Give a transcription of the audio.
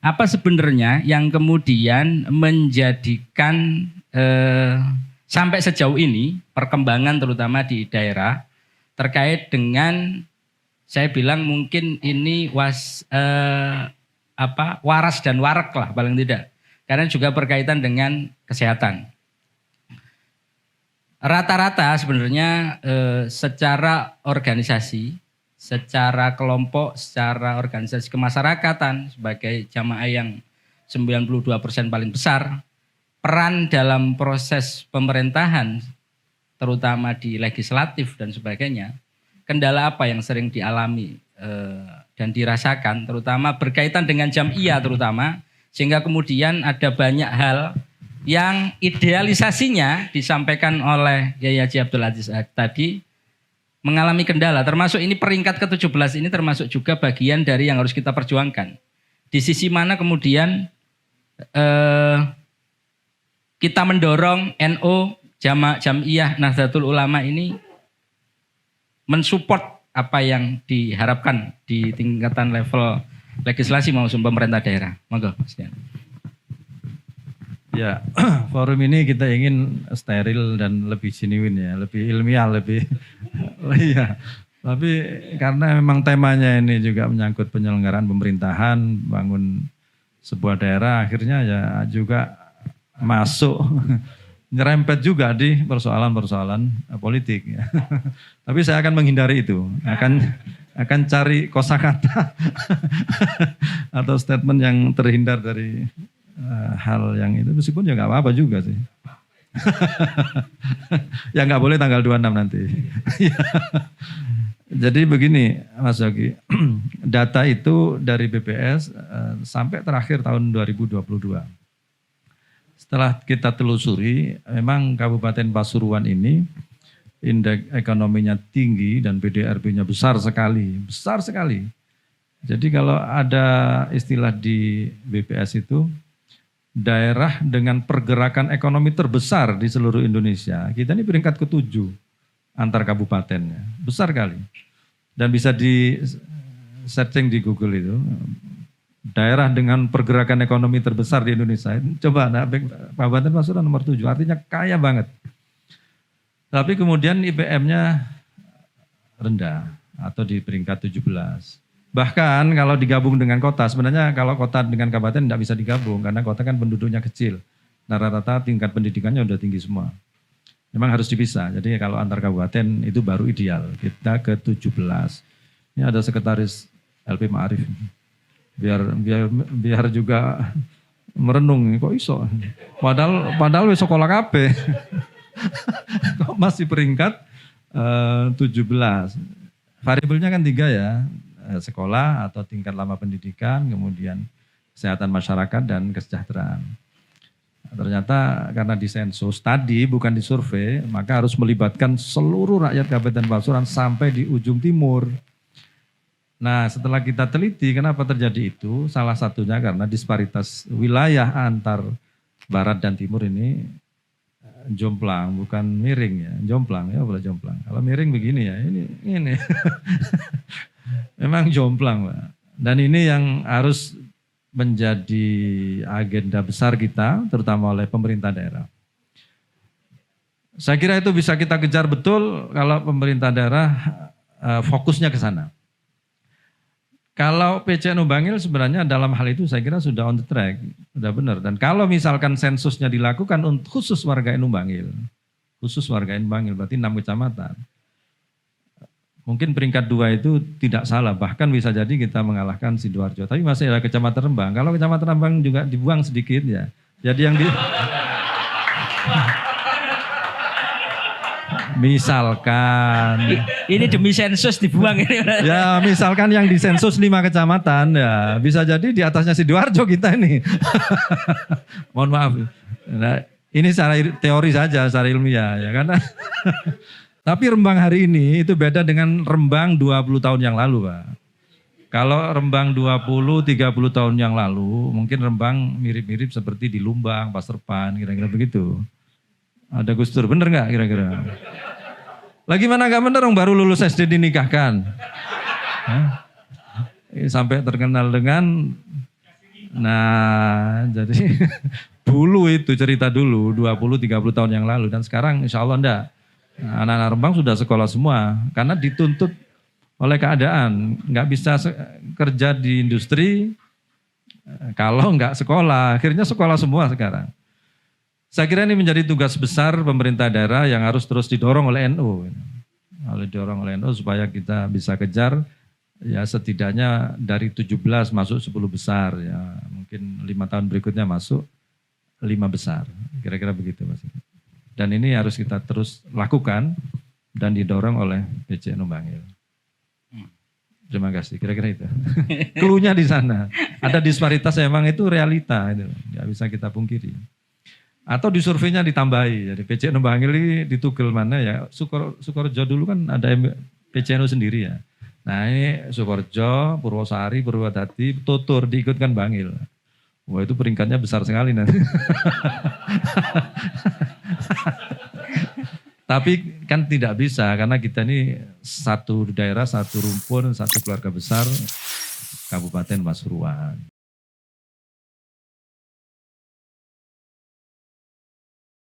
Apa sebenarnya yang kemudian menjadikan sampai sejauh ini perkembangan terutama di daerah terkait dengan, saya bilang mungkin ini waras dan warak lah paling tidak, karena juga berkaitan dengan kesehatan. Rata-rata sebenarnya secara organisasi, secara kelompok, secara organisasi kemasyarakatan sebagai jamaah yang 92% paling besar, peran dalam proses pemerintahan terutama di legislatif dan sebagainya, kendala apa yang sering dialami dan dirasakan terutama berkaitan dengan jam'iyah terutama, sehingga kemudian ada banyak hal yang idealisasinya disampaikan oleh Yai Haji Abdul Aziz tadi mengalami kendala, termasuk ini peringkat ke-17 ini termasuk juga bagian dari yang harus kita perjuangkan. Di sisi mana kemudian kita mendorong NU, Jam'iyah Nahdlatul Ulama ini mensupport apa yang diharapkan di tingkatan level legislasi maupun pemerintah daerah. Monggo, Mas Dian. Ya, forum ini kita ingin steril dan lebih genuine ya, lebih ilmiah, lebih iya. Tapi karena memang temanya ini juga menyangkut penyelenggaraan pemerintahan, bangun sebuah daerah, akhirnya ya juga masuk nyerempet juga di persoalan-persoalan politik. Ya. Tapi saya akan menghindari itu, akan cari kosakata atau statement yang terhindar dari hal yang itu, meskipun ya nggak apa-apa juga sih. Ya nggak boleh tanggal 26 nanti. Jadi begini Mas Yogi, data itu dari BPS sampai terakhir tahun 2022. Setelah kita telusuri, memang Kabupaten Pasuruan ini indeks ekonominya tinggi dan PDRB-nya besar sekali. Jadi kalau ada istilah di BPS itu, daerah dengan pergerakan ekonomi terbesar di seluruh Indonesia. Kita ini peringkat ke-7 antar kabupatennya. Besar kali. Dan bisa di searching di Google itu. Daerah dengan pergerakan ekonomi terbesar di Indonesia. Coba Kabupaten Pasuruan nomor 7. Artinya kaya banget. Tapi kemudian IPM-nya rendah atau di peringkat 17. Bahkan kalau digabung dengan kota, sebenarnya kalau kota dengan kabupaten tidak bisa digabung karena kota kan penduduknya kecil. Nah rata-rata tingkat pendidikannya udah tinggi semua. Memang harus dipisah, jadi kalau antar kabupaten itu baru ideal. Kita ke 17. Ini ada sekretaris LP Ma'arif. Biar juga merenung, kok iso. Padahal sekolah kabeh. Kok masih peringkat 17. Variabelnya kan 3 ya. Sekolah atau tingkat lama pendidikan, kemudian kesehatan masyarakat dan kesejahteraan. Ternyata karena di sensus tadi bukan di survei, maka harus melibatkan seluruh rakyat Kabupaten Pasuruan sampai di ujung timur. Nah setelah kita teliti kenapa terjadi itu, salah satunya karena disparitas wilayah antar barat dan timur ini jomplang, bukan miring ya, jomplang ya boleh jomplang. Kalau miring begini ya, ini. Memang jomplang Pak. Dan ini yang harus menjadi agenda besar kita, terutama oleh pemerintah daerah. Saya kira itu bisa kita kejar betul kalau pemerintah daerah fokusnya ke sana. Kalau PCNU Bangil sebenarnya dalam hal itu saya kira sudah on the track, sudah benar. Dan kalau misalkan sensusnya dilakukan untuk khusus warga NU Bangil, berarti 6 kecamatan. Mungkin peringkat 2 itu tidak salah, bahkan bisa jadi kita mengalahkan Sidoarjo. Tapi masih ada Kecamatan Rembang. Kalau Kecamatan Rembang juga dibuang sedikit ya. Jadi yang misalkan ini demi sensus dibuang ini. Ya misalkan yang disensus 5 kecamatan ya bisa jadi di atasnya Sidoarjo kita ini. Mohon maaf. Nah, ini secara teori saja, secara ilmiah ya karena tapi Rembang hari ini itu beda dengan Rembang 20 tahun yang lalu Pak. Kalau Rembang 20-30 tahun yang lalu mungkin Rembang mirip-mirip seperti di Lumbang, Paserpan, kira-kira begitu. Ada Gus Dur, bener gak kira-kira? Lagi mana gak bener orang baru lulus SD dinikahkan. Sampai terkenal dengan Nah, jadi dulu itu cerita dulu 20-30 tahun yang lalu dan sekarang insya Allah enggak. Nah, anak-anak Rembang sudah sekolah semua karena dituntut oleh keadaan. Nggak bisa kerja di industri kalau nggak sekolah. Akhirnya sekolah semua sekarang. Saya kira ini menjadi tugas besar pemerintah daerah yang harus terus didorong oleh NU. Didorong oleh NU supaya kita bisa kejar ya setidaknya dari 17 masuk 10 besar ya. Mungkin 5 tahun berikutnya masuk 5 besar. Kira-kira begitu Mas. Dan ini harus kita terus lakukan dan didorong oleh PCNU Bangil. Terima kasih, kira-kira itu. Keluhnya di sana. Ada disparitas memang itu realita, itu nggak bisa kita pungkiri. Atau di surveinya ditambahi, jadi PCNU Bangil ini di Tugel mana ya, Sukorejo dulu kan ada PCNU sendiri ya. Nah ini Sukorejo, Purwosari, Purwodadi, Tutur diikutkan Bangil. Wah itu peringkatnya besar sekali nanti. Tapi kan tidak bisa karena kita ini satu daerah, satu rumpun, satu keluarga besar Kabupaten Pasuruan.